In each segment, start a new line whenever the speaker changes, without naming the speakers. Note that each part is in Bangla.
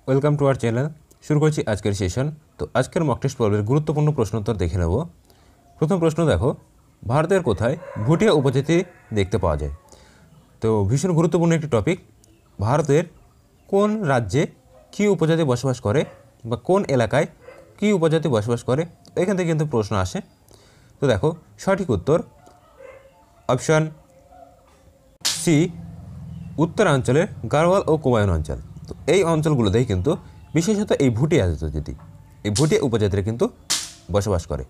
Welcome to our channel. শুরু করছি আজকের সেশন। তো আজকের মক টেস্ট পর্বের গুরুত্বপূর্ণ প্রশ্নোত্তর দেখে নেব। প্রথম প্রশ্ন দেখো, ভারতের কোথায় ভুটিয়া উপজাতি দেখতে পাওয়া যায়? তো ভীষণ গুরুত্বপূর্ণ একটি টপিক। ভারতের কোন রাজ্যে কী উপজাতি বসবাস করে বা কোন এলাকায় কী উপজাতি বসবাস করে, এখান থেকে কিন্তু প্রশ্ন আসে। তো দেখো, সঠিক উত্তর অপশান সি, উত্তরাঞ্চলের গাড়োয়াল ও কুমায়ুন অঞ্চল। তো এই অঞ্চলগুলোতেই কিন্তু বিশেষত এই ভুটিয়া উপজাতিরা কিন্তু বসবাস করে।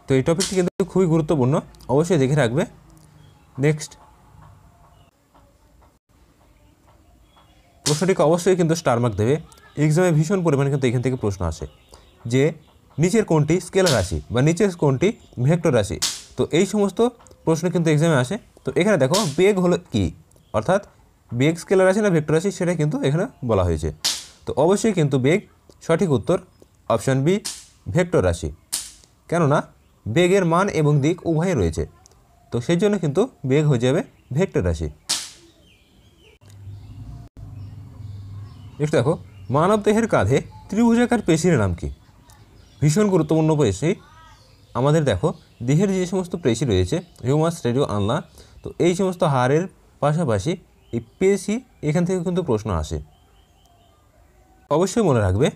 তো এই টপিকটি কিন্তু খুবই গুরুত্বপূর্ণ, অবশ্যই দেখে রাখবে। নেক্সট প্রশ্নটিকে অবশ্যই কিন্তু স্টার মার্ক দেবে। এক্সামে ভীষণ পরিমাণে কিন্তু এখান থেকে প্রশ্ন আসে যে নিচের কোনটি স্কেলার রাশি বা নিচের কোনটি ভেক্টর রাশি। তো এই সমস্ত প্রশ্ন কিন্তু এক্সামে আসে। তো এখানে দেখো বেগ হলো কি, অর্থাৎ বেগ স্কেলার রাশি না ভেক্টর রাশি, সেটা কিন্তু এখানে বলা হয়েছে। তো অবশ্যই কিন্তু বেগ, সঠিক উত্তর অপশান বি, ভেক্টর রাশি। কেননা বেগের মান এবং দিক উভয়ই রয়েছে, তো সেই জন্য কিন্তু বেগ হয়ে যাবে ভেক্টর রাশি। নেক্সট দেখো, মানবদেহের কাঁধে ত্রিভুজাকার পেশির নাম কি? ভীষণ গুরুত্বপূর্ণ পেশি। আমাদের দেখো দেহের যে সমস্ত পেশি রয়েছে, হিউমাস, রেডিও, আলনা, তো এই সমস্ত হাড়ের পাশাপাশি এই পেশি, এখান থেকে কিন্তু প্রশ্ন আসে। অবশ্যই মনে রাখবে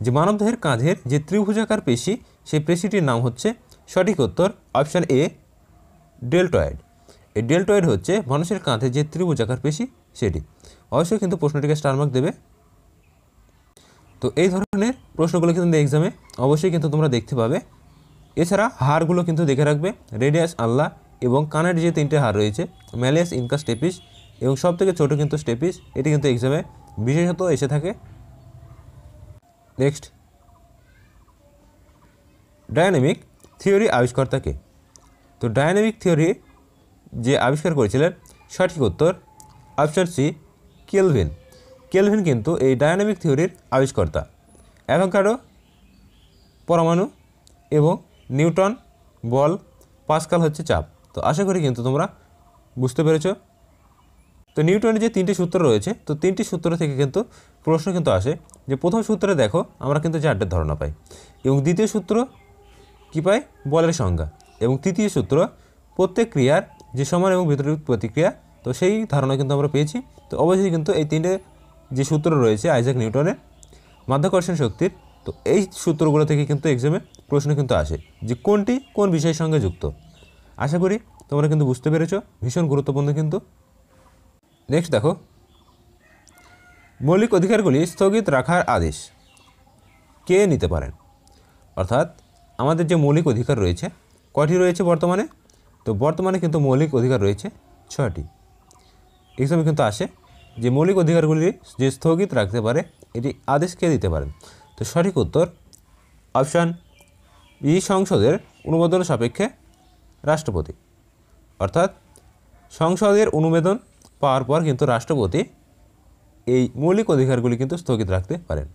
যে মানবদেহের কাঁধের যে ত্রিভুজাকার পেশি, সেই পেশিটির নাম হচ্ছে, সঠিক উত্তর অপশান এ, ডেল্টয়েড। এই ডেল্টয়েড হচ্ছে মানুষের কাঁধে যে ত্রিভুজাকার পেশি সেটি। অবশ্যই কিন্তু প্রশ্নটিকে স্টার মার্ক দেবে। তো এই ধরনের প্রশ্নগুলো কিন্তু এক্সামে অবশ্যই কিন্তু তোমরা দেখতে পাবে। এছাড়া হাড়গুলো কিন্তু দেখে রাখবে, রেডিয়াস, আল্লা এবং কানের যে তিনটে হাড় রয়েছে, ম্যালিয়াস, ইনকা, স্টেপিস, এবং সব থেকে ছোটো কিন্তু স্টেপিস, এটি কিন্তু এক্সামে বিশেষত এসে থাকে। নেক্সট, ডায়নামিক থিওরি আবিষ্কর্তাকে? তো ডায়নামিক থিওরি যে আবিষ্কার করেছিলেন, সঠিক উত্তর অপশান সি, কেলভিন। কেলভিন কিন্তু এই ডায়নামিক থিওরির আবিষ্কর্তা। অ্যাভোগাড্রো পরমাণু এবং নিউটন বল, পাস্কাল হচ্ছে চাপ। তো আশা করি কিন্তু তোমরা বুঝতে পেরেছ। তো নিউটনের যে তিনটি সূত্র রয়েছে, তো তিনটি সূত্র থেকে কিন্তু প্রশ্ন কিন্তু আসে যে প্রথম সূত্রে দেখো আমরা কিন্তু চারটের ধারণা পাই, এবং দ্বিতীয় সূত্র কী পাই, বলের সংজ্ঞা, এবং তৃতীয় সূত্র প্রত্যেক ক্রিয়ার যে সমান এবং বিপরীত প্রতিক্রিয়া, তো সেই ধারণা কিন্তু আমরা পেয়েছি। তো অবশ্যই কিন্তু এই তিনটে যে সূত্র রয়েছে আইজাক নিউটনের মাধ্যাকর্ষণ শক্তির, তো এই সূত্রগুলো থেকে কিন্তু এক্সামে প্রশ্ন কিন্তু আসে যে কোনটি কোন বিষয়ের সঙ্গে যুক্ত। আশা করি তোমরা কিন্তু বুঝতে পেরেছ, ভীষণ গুরুত্বপূর্ণ কিন্তু। নেক্সট দেখো, মৌলিক অধিকারগুলি স্থগিত রাখার আদেশ কে নিতে পারেন? অর্থাৎ আমাদের যে মৌলিক অধিকার রয়েছে, কয়টি রয়েছে বর্তমানে? তো বর্তমানে কিন্তু মৌলিক অধিকার রয়েছে 6টি। এক্সামে কিন্তু আসে যে মৌলিক অধিকারগুলি যে স্থগিত রাখতে পারে, এটি আদেশ কে দিতে পারেন? তো সঠিক উত্তর অপশান বি, সংসদের অনুমোদন সাপেক্ষে রাষ্ট্রপতি। অর্থাৎ সংসদের অনুমোদন পাওয়ার পর কিন্তু রাষ্ট্রপতি এই মৌলিক অধিকারগুলি কিন্তু স্থগিত রাখতে পারেন।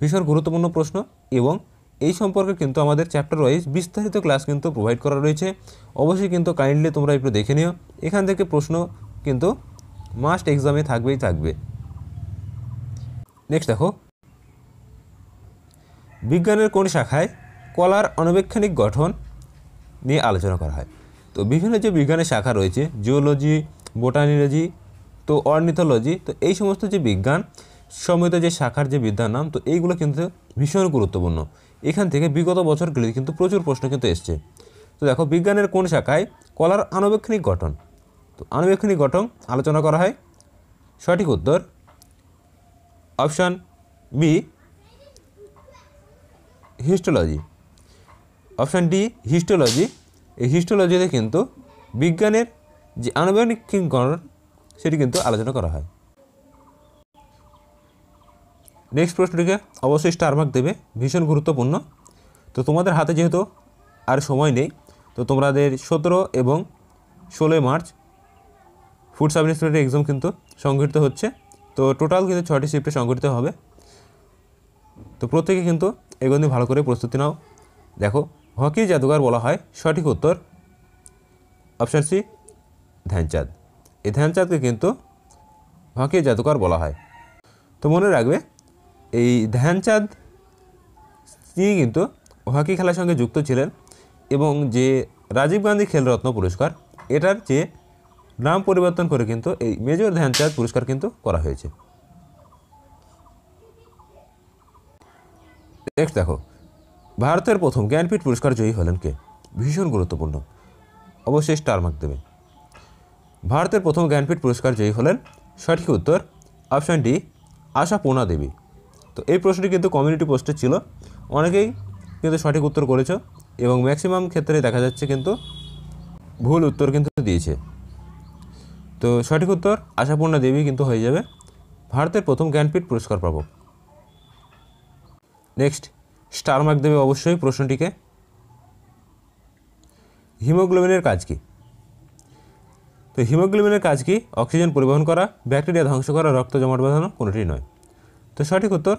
ভীষণ গুরুত্বপূর্ণ প্রশ্ন, এবং এই সম্পর্কে কিন্তু আমাদের চ্যাপ্টার ওয়াইজ বিস্তারিত ক্লাস কিন্তু প্রোভাইড করা রয়েছে। অবশ্যই কিন্তু কাইন্ডলি তোমরা একটু দেখে নিও, এখান থেকে প্রশ্ন কিন্তু মাস্ট এক্সামে থাকবেই থাকবে। নেক্সট দেখো, বিজ্ঞানের কোন শাখায় কলার আণুবীক্ষণিক গঠন নিয়ে আলোচনা করা হয়? তো বিভিন্ন যে বিজ্ঞানের শাখা রয়েছে, জিওলজি, বোটানিলজি, তো অর্নিথোলজি, তো এই সমস্ত যে বিজ্ঞান সম্মিলিত যে শাখার যে বিদ্যার নাম, তো এইগুলো কিন্তু ভীষণ গুরুত্বপূর্ণ। এখান থেকে বিগত বছরগুলি কিন্তু প্রচুর প্রশ্ন কিন্তু এসছে। তো দেখো, বিজ্ঞানের কোন শাখায় কলার আণুবীক্ষণিক গঠন, তো আণুবীক্ষণিক গঠন আলোচনা করা হয়? সঠিক উত্তর option B, histology. Option D, histology. এই হিস্টোলজিতে কিন্তু বিজ্ঞানের যে আণুবীক্ষণিক গঠন সেটি কিন্তু আলোচনা করা হয়। নেক্সট প্রশ্নটিকে অবশ্যই স্টার মার্ক দেবে, ভীষণ গুরুত্বপূর্ণ। তো তোমাদের হাতে যেহেতু আর সময় নেই, তো তোমাদের 17 এবং 16 March food sub inspector exam কিন্তু সংগঠিত হচ্ছে। তো টোটাল কিন্তু 6টি শিফটে সংগঠিত হবে। তো প্রত্যেকে কিন্তু এগুলো ভালো করে প্রস্তুতি নাও। দেখো, হকির জাদুঘর বলা হয়, সঠিক উত্তর অপশান সি, ধ্যানচাঁদ। এই ধ্যানচাঁদকে কিন্তু হকির জাদুঘর বলা হয়। তো মনে রাখবে, এই ধ্যানচাঁদ তিনি কিন্তু হকি খেলার সঙ্গে যুক্ত ছিলেন এবং যে রাজীব গান্ধী খেলরত্ন পুরস্কার এটার যে নাম পরিবর্তন করে কিন্তু এই মেজর ধ্যানচাঁদ পুরস্কার কিন্তু করা হয়েছে। নেক্সট দেখো, ভারতের প্রথম জ্ঞানপীঠ পুরস্কার জয়ী হলেন কে? ভীষণ গুরুত্বপূর্ণ, অবশ্যই স্টার মার্ক দেবে। ভারতের প্রথম জ্ঞানপীঠ পুরস্কার জয়ী হলেন, সঠিক উত্তর অপশান ডি, আশাপূর্ণা দেবী। তো এই প্রশ্নটি কিন্তু কমিউনিটি পোস্টে ছিল, অনেকেই কিন্তু সঠিক উত্তর করেছো এবং ম্যাক্সিমাম ক্ষেত্রে দেখা যাচ্ছে কিন্তু ভুল উত্তর কিন্তু দিয়েছে। তো সঠিক উত্তর আশাপূর্ণা দেবী কিন্তু হয়ে যাবে ভারতের প্রথম জ্ঞানপীঠ পুরস্কার পাবক। নেক্সট, স্টার মার্ক দেবে অবশ্যই প্রশ্নটিকে। হিমোগ্লোবিনের কাজ কী? তো হিমোগ্লোবিনের কাজ কি? অক্সিজেন পরিবহন করা, ব্যাকটেরিয়া ধ্বংস করা, রক্ত জমাট বাঁধানো, কোনোটি নয়। তো সঠিক উত্তর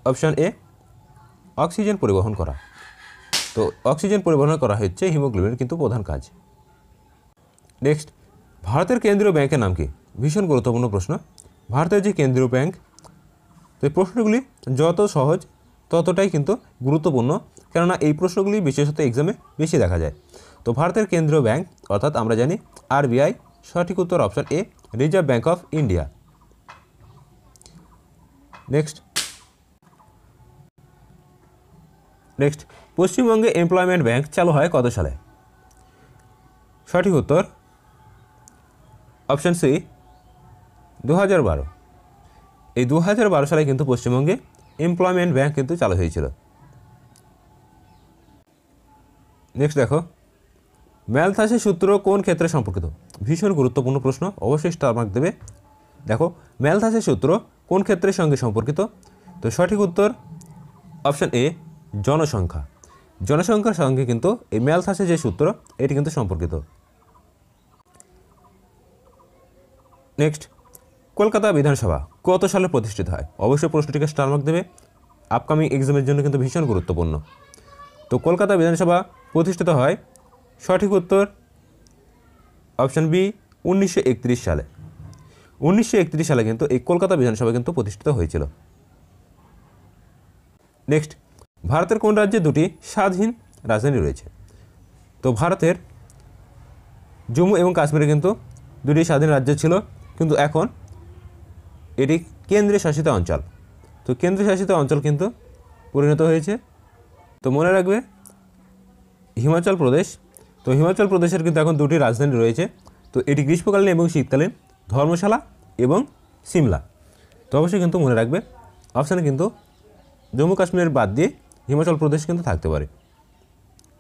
অপশান এ, অক্সিজেন পরিবহন করা। তো অক্সিজেন পরিবহন করা হচ্ছে হিমোগ্লোবিনের কিন্তু প্রধান কাজ। নেক্সট, ভারতের কেন্দ্রীয় ব্যাংকের নাম কি? ভীষণ গুরুত্বপূর্ণ প্রশ্ন। ভারতের যে কেন্দ্রীয় ব্যাংক, তো এই প্রশ্নগুলি যত সহজ ততটাই কিন্তু গুরুত্বপূর্ণ, কেননা এই প্রশ্নগুলি বিশেষত এক্সামে বেশি দেখা যায়। তো ভারতের কেন্দ্রীয় ব্যাংক অর্থাৎ আমরা জানি আরবিআই। সঠিক উত্তর option A, reserve bank of India. Next, পশ্চিমবঙ্গে এমপ্লয়মেন্ট ব্যাংক চালু হয় কত সালে? সঠিক উত্তর অপশান সি, 2012। এই 2012 সালে কিন্তু পশ্চিমবঙ্গে এমপ্লয়মেন্ট ব্যাংক কিন্তু চালু হয়েছিল। নেক্সট দেখো, ম্যালথাসের সূত্র কোন ক্ষেত্রে সম্পর্কিত? ভীষণ গুরুত্বপূর্ণ প্রশ্ন, অবশ্যই স্টার মার্ক দেবে। দেখো, ম্যালথাসের সূত্র কোন ক্ষেত্রের সঙ্গে সম্পর্কিত? তো সঠিক উত্তর অপশান এ, জনসংখ্যা। জনসংখ্যার সঙ্গে কিন্তু এই ম্যালথাসের যে সূত্র এটি কিন্তু সম্পর্কিত। নেক্সট, কলকাতা বিধানসভা কত সালে প্রতিষ্ঠিত হয়? অবশ্যই প্রশ্নটিকে স্টার মার্ক দেবে, আপকামিং এক্সামের জন্য কিন্তু ভীষণ গুরুত্বপূর্ণ। তো কলকাতা বিধানসভা প্রতিষ্ঠিত হয়, সঠিক উত্তর অপশান বি, 1931 সালে। 1931 সালে কিন্তু এই কলকাতা বিধানসভা কিন্তু প্রতিষ্ঠিত হয়েছিল। নেক্সট, ভারতের কোন রাজ্যে দুটি স্বাধীন রাজধানী রয়েছে? তো ভারতের জম্মু এবং কাশ্মীরে কিন্তু দুটি স্বাধীন রাজ্য ছিল, কিন্তু এখন এটি কেন্দ্রীয় শাসিত অঞ্চল। তো কেন্দ্রীয় শাসিত অঞ্চল কিন্তু পরিণত হয়েছে। তো মনে রাখবে হিমাচল প্রদেশ। তো হিমাচল প্রদেশের কিন্তু এখন দুটি রাজধানী রয়েছে। তো এটি গ্রীষ্মকালীন এবং শীতকালীন, ধর্মশালা এবং সিমলা। তো অবশ্যই কিন্তু মনে রাখবে অপশানে কিন্তু জম্মু কাশ্মীরের বাদ দিয়ে হিমাচল প্রদেশ কিন্তু থাকতে পারে।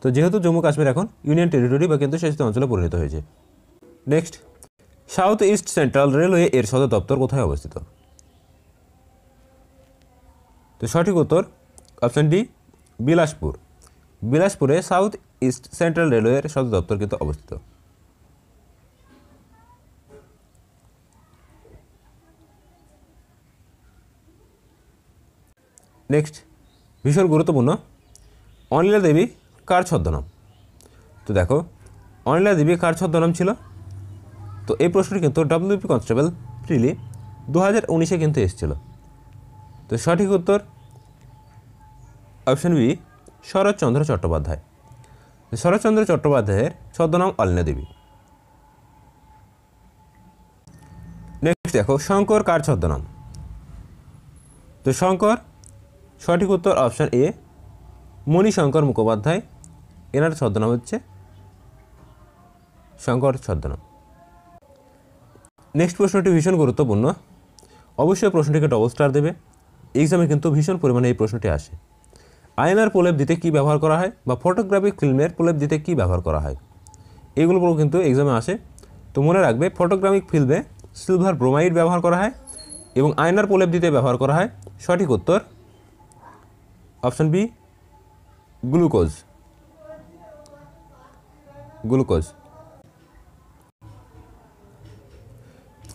তো যেহেতু জম্মু কাশ্মীর এখন ইউনিয়ন টেরিটরি বা কেন্দ্রশাসিত অঞ্চলে পরিণত হয়েছে। Next, south east central railway এর সদর দপ্তর কোথায় অবস্থিত? তো সঠিক উত্তর অপশান ডি, বিলাসপুর। বিলাসপুরে সাউথ ইস্ট সেন্ট্রাল রেলওয়ের সদর দপ্তর কিন্তু অবস্থিত। নেক্সট, ভীষণ গুরুত্বপূর্ণ, অনিলা দেবী কার ছদ্মনাম? তো দেখো, অনিলা দেবী কার ছদ্মনাম ছিল? তো এই প্রশ্নটি কিন্তু ডব্লিউপি কনস্টেবল প্রিলি 2019-এ কিন্তু এসেছিল। তো সঠিক উত্তর অপশান বি, শরৎচন্দ্র চট্টোপাধ্যায়। শরৎচন্দ্র চট্টোপাধ্যায়ের ছদ্মনাম অনিলা দেবী। নেক্সট দেখো, শঙ্কর কার ছদ্মনাম? তো শঙ্কর, সঠিক উত্তর অপশান এ, মণিশঙ্কর মুখোপাধ্যায়। এনার ছদ্মনাম হচ্ছে শঙ্কর ছদ্মনাম। নেক্সট প্রশ্নটি ভীষণ গুরুত্বপূর্ণ, অবশ্যই প্রশ্নটিকে ডবল স্টার দেবে, এক্সামে কিন্তু ভীষণ পরিমাণে এই প্রশ্নটি আসে। আয়নার প্রলেপ দিতে কী ব্যবহার করা হয়, বা ফটোগ্রাফিক ফিল্মের প্রলেপ দিতে কী ব্যবহার করা হয়? এগুলো কিন্তু এক্সামে আসে। তো মনে রাখবে ফটোগ্রাফিক ফিল্মে সিলভার ব্রোমাইড ব্যবহার করা হয় এবং আয়নার প্রলেপ দিতে ব্যবহার করা হয়, সঠিক উত্তর অপশান বি, গ্লুকোজ। গ্লুকোজ।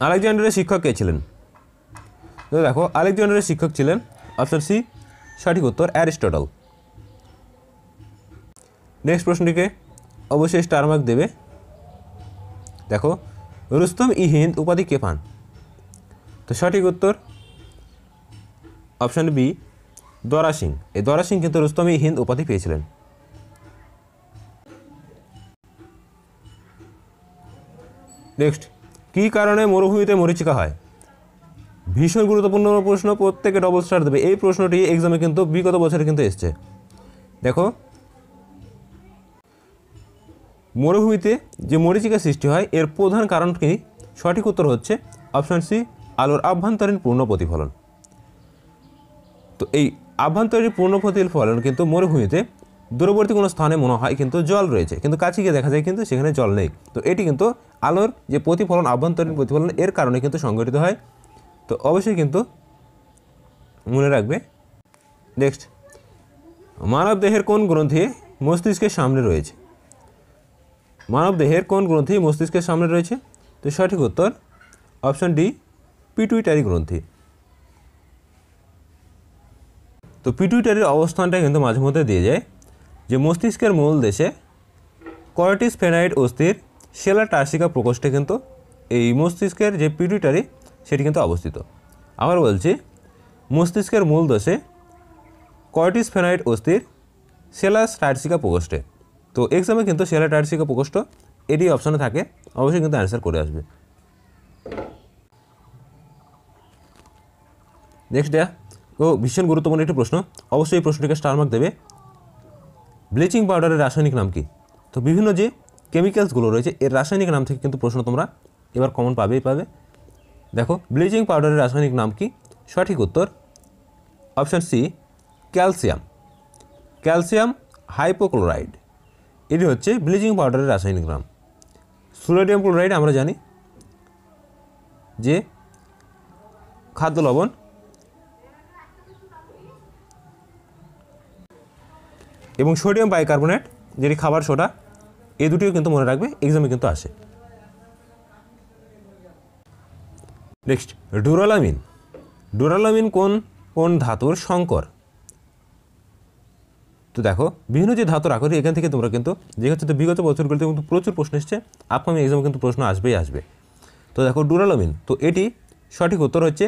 আলেকজান্ডারের শিক্ষক কে ছিলেন? তো দেখো, আলেকজান্ডারের শিক্ষক ছিলেন অপশান সি, সঠিক উত্তর অ্যারিস্টটল। নেক্সট প্রশ্নটিকে অবশ্যই স্টার মার্ক দেবে। দেখো, রুস্তম ই হিন্দ উপাধি কে পান? তো সঠিক উত্তর অপশান বি দরা সিং। এই দরা সিং কিন্তু রুস্তম-ই হিন্দ উপাধি পেয়েছিলেন। নেক্সট, কী কারণে মরুভূমিতে মরীচিকা হয়? ভীষণ গুরুত্বপূর্ণ প্রশ্ন, প্রত্যেকে ডবল স্টার দেবে। এই প্রশ্নটি এক্সামে কিন্তু বিগত বছরে কিন্তু এসছে। দেখো, মরুভূমিতে যে মরীচিকা সৃষ্টি হয় এর প্রধান কারণ কি? সঠিক উত্তর হচ্ছে অপশান সি আলোর আভ্যন্তরীণ পূর্ণ প্রতিফলন। তো এই আভ্যন্তরীণ পূর্ণ প্রতিফলন কিন্তু মরুভূমিতে দূরবর্তী কোনো স্থানে মনে হয় কিন্তু জল রয়েছে, কিন্তু কাছে গিয়ে দেখা যায় কিন্তু সেখানে জল নেই। তো এটি কিন্তু আলোর যে প্রতিফলন, আভ্যন্তরীণ প্রতিফলন, এর কারণে কিন্তু সংঘটিত হয়। তো অবশ্যই কিন্তু মনে রাখবে। নেক্সট, মানব দেহের কোন গ্রন্থি মস্তিষ্কের সামনে রয়েছে? মানব দেহের কোন গ্রন্থি মস্তিষ্কের সামনে রয়েছে? তো সঠিক উত্তর অপশান ডি পিটুইটারি গ্রন্থি। তো পিটুইটারির অবস্থানটা কিন্তু মাঝে মধ্যে দিয়ে যায় যে মস্তিষ্কের মূল দেশে কর্টিস ফেনাইড অস্থির সেলা টার্সিকা প্রকোষ্ঠে কিন্তু এই মস্তিষ্কের যে পিটুইটারি সেটি কিন্তু অবস্থিত। আবার বলছি, মস্তিষ্কের মূল দেশে কর্টিস ফেনাইড অস্থির সেলা টার্সিকা প্রকোষ্ঠে। তো এক্সামে কিন্তু সেলা টার্সিকা প্রকোষ্ঠ এটি অপশানে থাকে, অবশ্যই কিন্তু অ্যান্সার করে আসবে। নেক্সট ও ভীষণ গুরুত্বপূর্ণ একটি প্রশ্ন, অবশ্যই এই প্রশ্নটিকে স্টার মার্ক দেবে। ব্লিচিং পাউডারের রাসায়নিক নাম কি? তো বিভিন্ন যে কেমিক্যালসগুলো রয়েছে এর রাসায়নিক নাম থেকে কিন্তু প্রশ্ন তোমরা এবার কমন পাবেই পাবে। দেখো, ব্লিচিং পাউডারের রাসায়নিক নাম কি? সঠিক উত্তর option C calcium. Calcium hypochlorite এটি হচ্ছে ব্লিচিং পাউডারের রাসায়নিক নাম। সোডিয়াম ক্লোরাইড আমরা জানি যে খাদ্য লবণ, এবং সোডিয়াম বাইকার্বনেট যেটি খাবার সোডা, এই দুটিও কিন্তু মনে রাখবে, এক্সামে কিন্তু আসে। নেক্সট, ডুরালামিন। ডুরালামিন কোন কোন ধাতুর সংকর? তো দেখো, বিভিন্ন যে ধাতুর আকরি এখান থেকে তোমরা কিন্তু যে হচ্ছে তো বিগত বছরগুলিতে কিন্তু প্রচুর প্রশ্ন এসছে, আপকামিং এক্সামে কিন্তু প্রশ্ন আসবেই আসবে। তো দেখো, ডুরালামিন, তো এটি সঠিক উত্তর হচ্ছে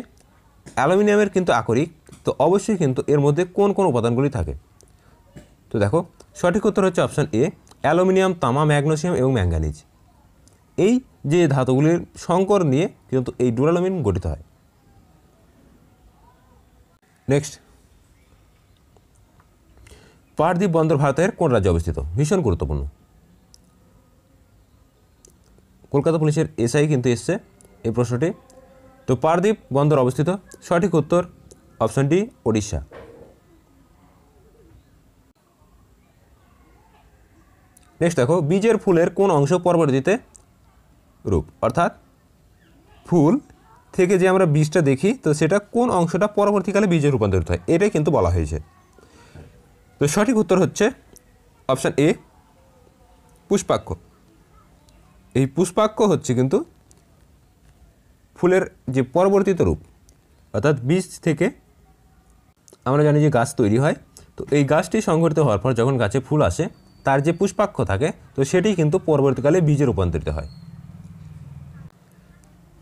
অ্যালুমিনিয়ামের কিন্তু আকরিক। তো অবশ্যই কিন্তু এর মধ্যে কোন কোন উপাদানগুলি থাকে? তো দেখো, সঠিক উত্তর হচ্ছে অপশান এ অ্যালুমিনিয়াম, তামা, ম্যাগনেসিয়াম এবং ম্যাঙ্গানিজ। এই যে ধাতুগুলির সংকর নিয়ে কিন্তু এই ডুরালামিন গঠিত হয়। নেক্সট, পারদ্বীপ বন্দর ভারতের কোন রাজ্যে অবস্থিত? ভীষণ গুরুত্বপূর্ণ। কলকাতা পুলিশের এসআই কিন্তু এসছে এই প্রশ্নটি। তো পারদ্বীপ বন্দর অবস্থিত, সঠিক উত্তর অপশান ডি ওড়িশা। নেক্সট দেখো, বীজের ফুলের কোন অংশ পরবর্তীতে রূপ? অর্থাৎ ফুল থেকে যে আমরা বীজটা দেখি, তো সেটা কোন অংশটা পরবর্তীকালে বীজে রূপান্তরিত হয়, এটাই কিন্তু বলা হয়েছে। তো সঠিক উত্তর হচ্ছে অপশান এ পুষ্পাক্ষ। এই পুষ্পাক্ষ হচ্ছে কিন্তু ফুলের যে পরবর্তীত রূপ, অর্থাৎ বীজ থেকে আমরা জানি যে গাছ তৈরি হয়। তো এই গাছটি সংঘটিত হওয়ার পর যখন গাছে ফুল আসে, তার যে পুষ্পাক্ষ থাকে, তো সেটি কিন্তু পরবর্তীকালে বীজে রূপান্তরিত হয়।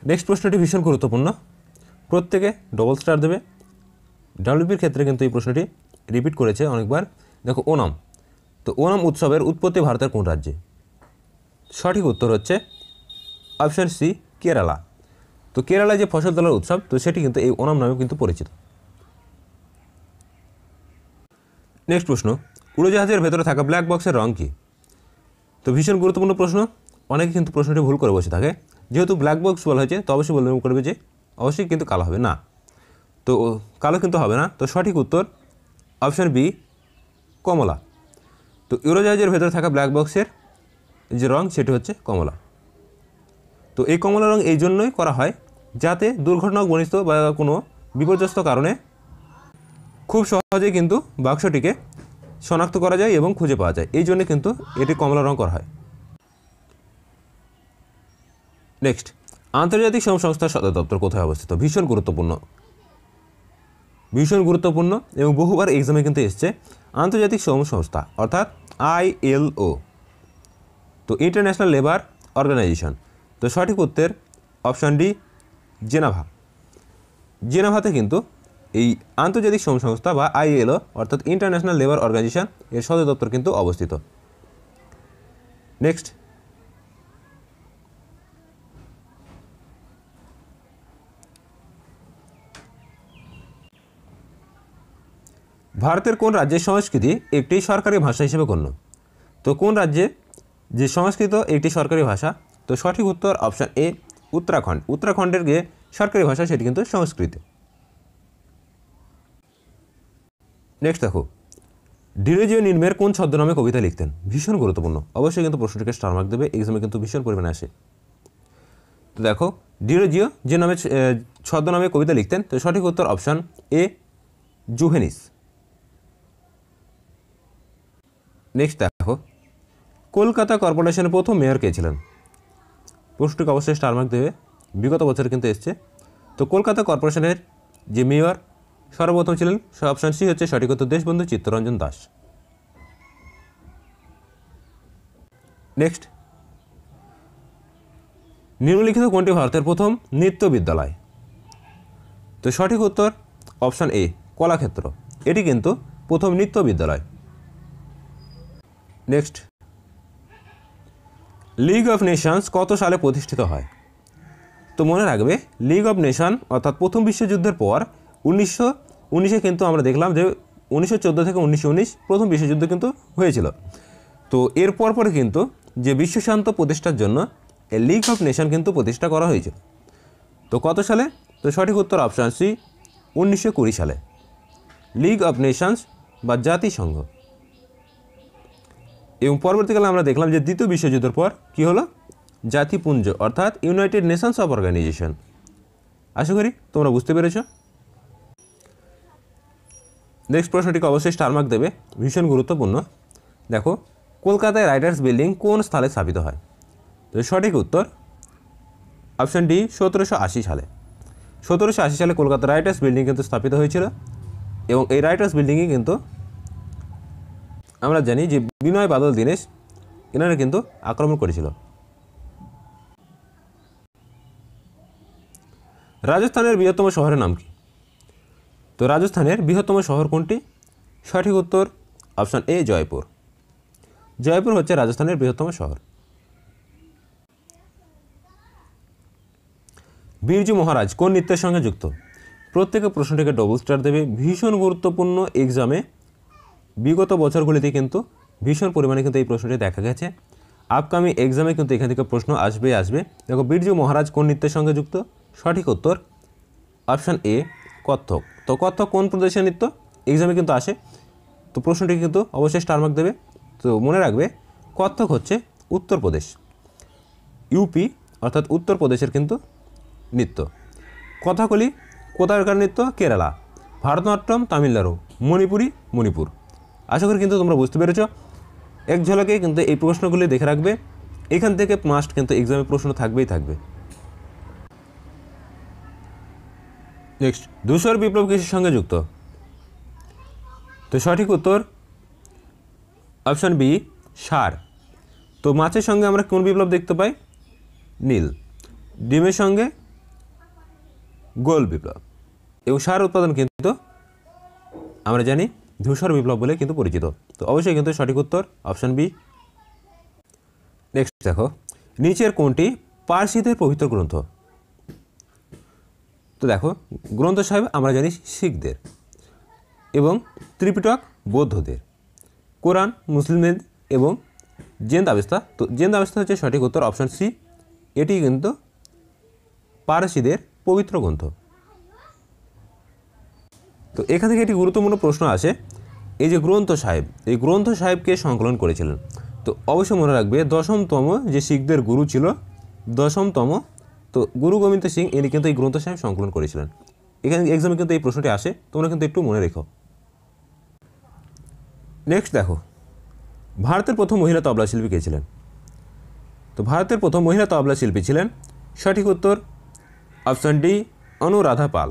নেক্সট প্রশ্নটি ভীষণ গুরুত্বপূর্ণ, প্রত্যেকে ডবল স্টার দেবে। ডাব্লিউপির ক্ষেত্রে কিন্তু এই প্রশ্নটি রিপিট করেছে অনেকবার। দেখো, ওনাম। তো ওনাম উৎসবের উৎপত্তি ভারতের কোন রাজ্যে? সঠিক উত্তর হচ্ছে অপশান সি কেরালা। তো কেরালায় যে ফসল তোলার উৎসব, তো সেটি কিন্তু এই ওনাম নামে কিন্তু পরিচিত। নেক্সট প্রশ্ন, উড়োজাহাজের ভেতরে থাকা ব্ল্যাক বক্সের রং কী? তো ভীষণ গুরুত্বপূর্ণ প্রশ্ন, অনেকে কিন্তু প্রশ্নটি ভুল করে বসে থাকে। যেহেতু ব্ল্যাক বক্স বলা হয়েছে, তো অবশ্যই বলতে করবে যে অবশ্যই কিন্তু কালো হবে না। তো কালো কিন্তু হবে না। তো সঠিক উত্তর অপশান বি কমলা। তো উড়োজাহাজের ভেতরে থাকা ব্ল্যাক বক্সের যে রং সেটি হচ্ছে কমলা। তো এই কমলা রং এই জন্যই করা হয় যাতে দুর্ঘটনাগ্রস্ত বা কোনো বিপর্যস্ত কারণে খুব সহজেই কিন্তু বাক্সটিকে শনাক্ত করা যায় এবং খুঁজে পাওয়া যায়, এই জন্য কিন্তু এটি কমলা রং করা হয়। নেক্সট, আন্তর্জাতিক শ্রম সংস্থার সদর দপ্তর কোথায় অবস্থিত? ভীষণ গুরুত্বপূর্ণ, ভীষণ গুরুত্বপূর্ণ এবং বহুবার এক্সামে কিন্তু এসছে। আন্তর্জাতিক শ্রম সংস্থা অর্থাৎ ILO, তো ইন্টারন্যাশনাল লেবার অর্গানাইজেশন। তো সঠিক উত্তর অপশান ডি জেনেভা। জেনেভাতে কিন্তু এই আন্তর্জাতিক শ্রম সংস্থা বা আইএলও অর্থাৎ ইন্টারন্যাশনাল লেবার অর্গানাইজেশন এর সদর দপ্তর কিন্তু অবস্থিত। নেক্সট, ভারতের কোন রাজ্যের সংস্কৃতি একটি সরকারি ভাষা হিসেবে গণ্য? তো কোন রাজ্যে যে সংস্কৃত একটি সরকারি ভাষা? তো সঠিক উত্তর অপশান এ উত্তরাখণ্ড। উত্তরাখণ্ডের যে সরকারি ভাষা সেটি কিন্তু সংস্কৃত। নেক্সট দেখো, ডিরোজিও নিম্নের কোন ছদ্মনামে কবিতা লিখতেন? ভীষণ গুরুত্বপূর্ণ, অবশ্যই কিন্তু প্রশ্নটিকে স্টার মার্ক দেবে, এক্সামে কিন্তু ভীষণ পরিমাণে আসে। তো দেখো, ডিরোজিও যে নামে ছদ্মনামে কবিতা লিখতেন, তো সঠিক উত্তর অপশান এ জুভেনিস। নেক্সট দেখো, কলকাতা কর্পোরেশনের প্রথম মেয়র কে ছিলেন? প্রশ্নটিকে অবশ্যই স্টার মার্ক দেবে, বিগত বছর কিন্তু এসছে। তো কলকাতা কর্পোরেশনের যে মেয়র সর্বপ্রথম ছিলেন, অপশান সি হচ্ছে সঠিক উত্তর দেশবন্ধু চিত্তরঞ্জন দাস। নেক্সট, নিম্নলিখিত কোনটি ভারতের প্রথম নৃত্য বিদ্যালয়? তো সঠিক উত্তর অপশান এ কলাক্ষেত্র, এটি কিন্তু প্রথম নৃত্য বিদ্যালয়। নেক্সট, লিগ অফ নেশনস কত সালে প্রতিষ্ঠিত হয়? তো মনে রাখবে, লিগ অফ নেশন অর্থাৎ প্রথম বিশ্বযুদ্ধের পর 1919-এ কিন্তু আমরা দেখলাম যে 1914 থেকে 1919 প্রথম বিশ্বযুদ্ধ কিন্তু হয়েছিল। তো এর পরে কিন্তু যে বিশ্বশান্ত প্রতিষ্ঠার জন্য এই লিগ অফ নেশন কিন্তু প্রতিষ্ঠা করা হয়েছিল। তো কত সালে? তো সঠিক উত্তর অপশান সি 1920 সালে, লিগ অফ নেশনস বা জাতিসংঘ। এবং পরবর্তীকালে আমরা দেখলাম যে দ্বিতীয় বিশ্বযুদ্ধের পর কী হলো? জাতিপুঞ্জ অর্থাৎ ইউনাইটেড নেশনস অফ অর্গানাইজেশন। আশা করি তোমরা বুঝতে পেরেছ। নেক্সট প্রশ্নটিকে অবশ্যই স্টার মার্ক দেবে, ভীষণ গুরুত্বপূর্ণ। দেখো, কলকাতায় রাইটার্স বিল্ডিং কোন স্থলে স্থাপিত হয়? তো সঠিক উত্তর অপশান ডি 1780 সালে। 1780 সালে কলকাতা রাইটার্স বিল্ডিং কিন্তু স্থাপিত হয়েছিল। এবং এই রাইটার্স বিল্ডিংয়ে কিন্তু আমরা জানি যে বিনয় বাদল দীনেশ এনারা কিন্তু আক্রমণ করেছিল। রাজস্থানের বৃহত্তম শহরের নাম কি? তো রাজস্থানের বৃহত্তম শহর কোনটি? সঠিক উত্তর অপশান এ জয়পুর। জয়পুর হচ্ছে রাজস্থানের বৃহত্তম শহর। বিরজু মহারাজ কোন নৃত্যের সঙ্গে যুক্ত? প্রত্যেকে প্রশ্নটিকে ডবল স্টার দেবে, ভীষণ গুরুত্বপূর্ণ। এক্সামে বিগত বছরগুলিতে কিন্তু ভীষণ পরিমাণে কিন্তু এই প্রশ্নটি দেখা গেছে। আপকামিং এক্সামে কিন্তু এখান থেকে প্রশ্ন আসবে। দেখো, বিরজু মহারাজ কোন নৃত্যের সঙ্গে যুক্ত? সঠিক উত্তর অপশান এ কত্থক। তো কত্থক কোন প্রদেশের নৃত্য? এক্সামে কিন্তু আসে। তো প্রশ্নটি কিন্তু অবশ্যই স্টার মার্ক দেবে। তো মনে রাখবে, কত্থক হচ্ছে উত্তরপ্রদেশ, ইউপি অর্থাৎ উত্তরপ্রদেশের কিন্তু নৃত্য। কথাকলি কোথাকার নৃত্য? কেরালা। ভারতনাট্যম তামিলনাড়ু, মণিপুরি মণিপুর। আশা করি কিন্তু তোমরা বুঝতে পেরেছ। এক ঝলকে কিন্তু এই প্রশ্নগুলি দেখে রাখবে, এখান থেকে মাস্ট কিন্তু এক্সামে প্রশ্ন থাকবে। নেক্সট, ধূসর বিপ্লব কিসের সঙ্গে যুক্ত? তো সঠিক উত্তর অপশান বি সার। তো মাছের সঙ্গে আমরা কোন বিপ্লব দেখতে পাই? নীল। ডিমের সঙ্গে গোল বিপ্লব। এবং সার উৎপাদন কিন্তু আমরা জানি ধূসর বিপ্লব বলে কিন্তু পরিচিত। তো অবশ্যই কিন্তু সঠিক উত্তর অপশান বি। নেক্সট দেখো, নিচের কোনটি পারসিদের পবিত্র গ্রন্থ? তো দেখো, গ্রন্থ সাহেব আমরা জানি শিখদের, এবং ত্রিপিটক বৌদ্ধদের, কোরআন মুসলিমদের এবং জেন্দ আবেস্তা। তো জেন্দ আবেস্তা হচ্ছে সঠিক উত্তর অপশান সি, এটি কিন্তু পারসিদের পবিত্র গ্রন্থ। তো এখান থেকে একটি গুরুত্বপূর্ণ প্রশ্ন আসে, এই যে গ্রন্থ সাহেব, এই গ্রন্থ সাহেবকে সংকলন করেছিলেন? তো অবশ্যই মনে রাখবে, দশমতম যে শিখদের গুরু ছিল, দশমতম, তো গুরু গোবিন্দ সিং ইনি কিন্তু এই গ্রন্থ সাহেব সংকলন করেছিলেন। এখানে এক্সামে কিন্তু এই প্রশ্নটি আসে, তোমরা কিন্তু একটু মনে রেখো। নেক্সট দেখো, ভারতের প্রথম মহিলা তবলা শিল্পী কে ছিলেন? তো ভারতের প্রথম মহিলা তবলা শিল্পী ছিলেন, সঠিক উত্তর অপশান ডি অনুরাধা পাল।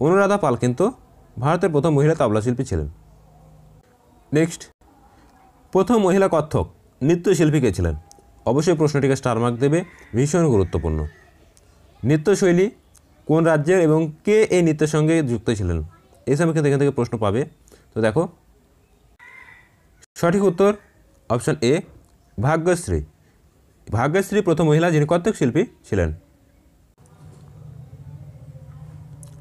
অনুরাধা পাল কিন্তু ভারতের প্রথম মহিলা তবলা শিল্পী ছিলেন। নেক্সট, প্রথম মহিলা কত্থক নৃত্যশিল্পী কে ছিলেন? অবশ্যই প্রশ্নটিকে স্টার মার্ক দেবে, ভীষণ গুরুত্বপূর্ণ। নৃত্যশৈলী কোন রাজ্যের এবং কে এই নৃত্যের সঙ্গে যুক্ত ছিলেন, এই সময় কিন্তু এখান থেকে প্রশ্ন পাবে। তো দেখো সঠিক উত্তর অপশান এ ভাগ্যশ্রী। ভাগ্যশ্রী প্রথম মহিলা যিনি কত্থক শিল্পী ছিলেন।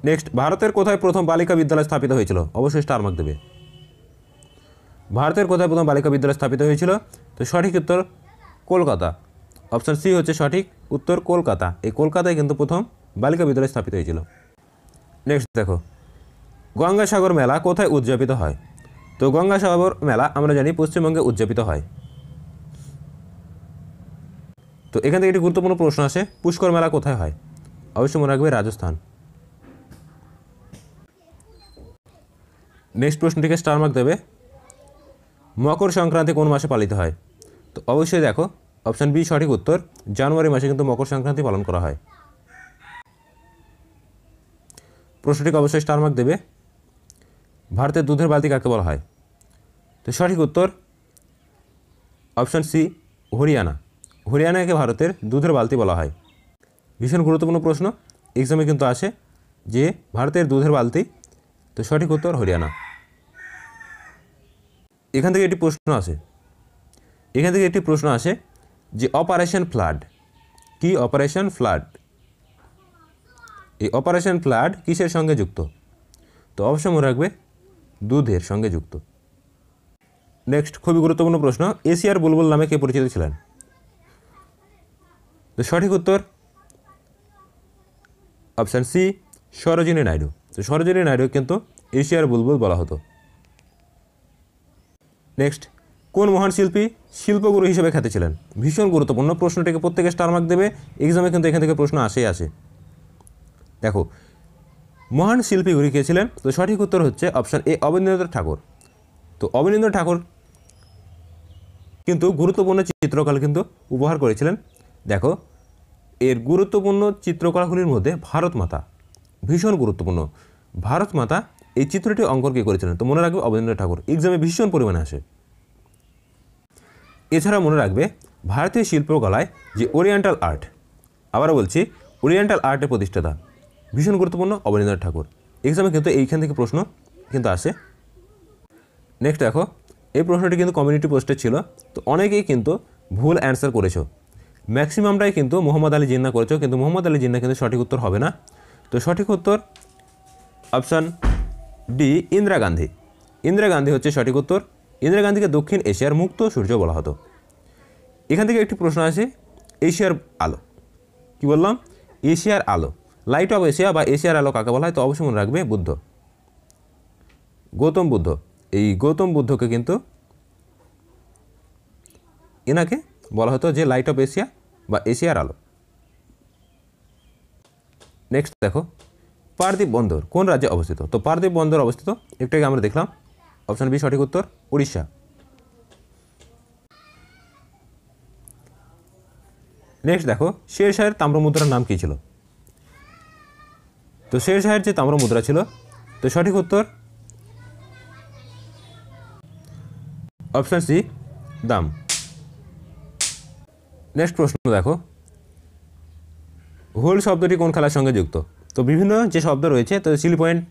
নেক্সট, ভারতের কোথায় প্রথম বালিকা বিদ্যালয় স্থাপিত হয়েছিল? অবশ্যই স্টার মার্ক দেবে। ভারতের কোথায় প্রথম বালিকা বিদ্যালয় স্থাপিত হয়েছিল? তো সঠিক উত্তর কলকাতা। অপশান সি হচ্ছে সঠিক উত্তর, কলকাতা। এই কলকাতায় কিন্তু প্রথম বালিকা বিদ্যালয় স্থাপিত হয়েছিল। নেক্সট দেখো, গঙ্গাসাগর মেলা কোথায় উদযাপিত হয়? তো গঙ্গাসাগর মেলা আমরা জানি পশ্চিমবঙ্গে উদযাপিত হয়। তো এখান থেকে একটি গুরুত্বপূর্ণ প্রশ্ন আসে, পুষ্কর মেলা কোথায় হয়? অবশ্যই মনে রাখবে রাজস্থান। নেক্সট প্রশ্নটিকে স্টার মার্ক দেবে। মকর সংক্রান্তি কোন মাসে পালিত হয়? তো অবশ্যই দেখো অপশান বি সঠিক উত্তর, জানুয়ারি মাসে কিন্তু মকর সংক্রান্তি পালন করা হয়। প্রশ্নটিকে অবশ্যই স্টার মার্ক দেবে। ভারতের দুধের বালতি কাকে বলা হয়? তো সঠিক উত্তর অপশান সি হরিয়ানা। হরিয়ানাকে ভারতের দুধের বালতি বলা হয়। ভীষণ গুরুত্বপূর্ণ প্রশ্ন, এক্সামে কিন্তু আসে যে ভারতের দুধের বালতি। তো সঠিক উত্তর হরিয়ানা। এখান থেকে একটি প্রশ্ন আসে যে অপারেশন ফ্লাড কি? অপারেশন ফ্লাড, এই অপারেশন ফ্লাড কিসের সঙ্গে যুক্ত? তো অবশ্যই মনে রাখবে দুধের সঙ্গে যুক্ত। নেক্সট, খুবই গুরুত্বপূর্ণ প্রশ্ন, এশিয়ার বুলবুল নামে কে পরিচিত ছিলেন? তো সঠিক উত্তর অপশান সি সরোজিনী নাইডু। তো সরোজিনী নাইডু কিন্তু এশিয়ার বুলবুল বলা হতো। নেক্সট, কোন মহান শিল্পী শিল্পগুরু হিসেবে খ্যাতি ছিলেন? ভীষণ গুরুত্বপূর্ণ প্রশ্নটিকে প্রত্যেকে স্টার মার্ক দেবে, এক্সামে কিন্তু এখান থেকে প্রশ্ন আসে। দেখো মহান শিল্পীগুরু কে ছিলেন? তো সঠিক উত্তর হচ্ছে অপশান এ অবনীন্দ্রনাথ ঠাকুর। তো অবনীন্দ্রনাথ ঠাকুর কিন্তু গুরুত্বপূর্ণ চিত্রকলা কিন্তু উপহার করেছিলেন। দেখো এর গুরুত্বপূর্ণ চিত্রকলাগুলির মধ্যে ভারত মাতা ভীষণ গুরুত্বপূর্ণ। ভারত মাতা এই চিত্রটি অঙ্কন কে করেছিলেন? তো মনে রাখবে অবনীন্দ্রনাথ ঠাকুর, এক্সামে ভীষণ পরিমাণে আসে। এছাড়া মনে রাখবে ভারতীয় শিল্পকলায় যে ওরিয়েন্টাল আর্ট, আবারও বলছি ওরিয়েন্টাল আর্টের প্রতিষ্ঠাতা ভীষণ গুরুত্বপূর্ণ অবনীন্দ্রনাথ ঠাকুর। এক্সামে কিন্তু এইখান থেকে প্রশ্ন কিন্তু আসে। নেক্সট দেখো, এই প্রশ্নটি কিন্তু কমিউনিটি পোস্টে ছিল, তো অনেকেই কিন্তু ভুল অ্যান্সার করেছো। ম্যাক্সিমামটাই কিন্তু মোহাম্মদ আলী জিন্নাহ করেছো, কিন্তু মোহাম্মদ আলী জিন্নাহ কিন্তু সঠিক উত্তর হবে না। তো সঠিক উত্তর অপশান ডি ইন্দিরা গান্ধী। ইন্দিরা গান্ধী হচ্ছে সঠিক উত্তর। ইন্দিরা গান্ধীকে দক্ষিণ এশিয়ার মুক্ত সূর্য বলা হতো। এখান থেকে একটি প্রশ্ন আসে, এশিয়ার আলো কি বললাম? এশিয়ার আলো, লাইট অফ এশিয়া বা এশিয়ার আলো কাকে বলা হয়? তো অবশ্যই মনে রাখবে বুদ্ধ, গৌতম বুদ্ধ। এই গৌতম বুদ্ধকে কিন্তু এনাকে বলা হতো যে লাইট অফ এশিয়া বা এশিয়ার আলো। নেক্সট দেখো, পারদ্বীপ বন্দর কোন রাজ্যে অবস্থিত? তো পারদ্বীপ বন্দর অবস্থিত একটু আগে আমরা দেখলাম, অপশান বি সঠিক উত্তর উড়িষ্যা। নেক্সট দেখো, শেরশাহের তাম্রমুদ্রার নাম কী ছিল? তো শেরশাহের যে তাম্রমুদ্রা ছিল, তো সঠিক উত্তর অপশান সি দাম। নেক্সট প্রশ্ন দেখো, হোল শব্দটি কোন খেলার সঙ্গে যুক্ত? তো বিভিন্ন যে শব্দ রয়েছে, তো চিলি পয়েন্ট,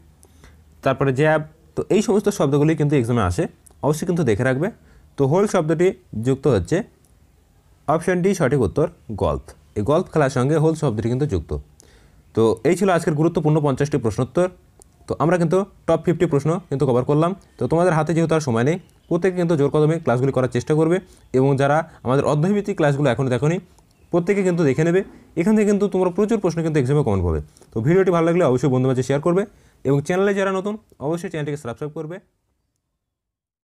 তারপরে জ্যাব, তো এই সমস্ত শব্দগুলি কিন্তু এক্সামে আসে, অবশ্যই কিন্তু দেখে রাখবে। তো হোল শব্দটি যুক্ত হচ্ছে অপশান ডি সঠিক উত্তর গল্ফ। এই গল্ফ খেলার সঙ্গে হোল শব্দটি কিন্তু যুক্ত। তো এই ছিল আজকের গুরুত্বপূর্ণ 50টি প্রশ্নোত্তর। তো আমরা কিন্তু টপ 50 প্রশ্ন কিন্তু কভার করলাম। তো তোমাদের হাতে যেহেতু আর সময় নেই, প্রত্যেকে কিন্তু জোর কদমে ক্লাসগুলি করার চেষ্টা করবে, এবং যারা আমাদের অধ্যায়ভিত্তিক ক্লাসগুলো এখনও দেখোনি প্রত্যেকে কিন্তু দেখে নেবে। এখান থেকে কিন্তু তোমরা প্রচুর প্রশ্ন কিন্তু এক্সামে কমন পাবে। তো ভিডিওটি ভালো লাগলে অবশ্যই বন্ধুদের মাঝে শেয়ার করবে, এবং চ্যানেলে যারা নতুন অবশ্যই চ্যানেলটিকে সাবস্ক্রাইব করবে।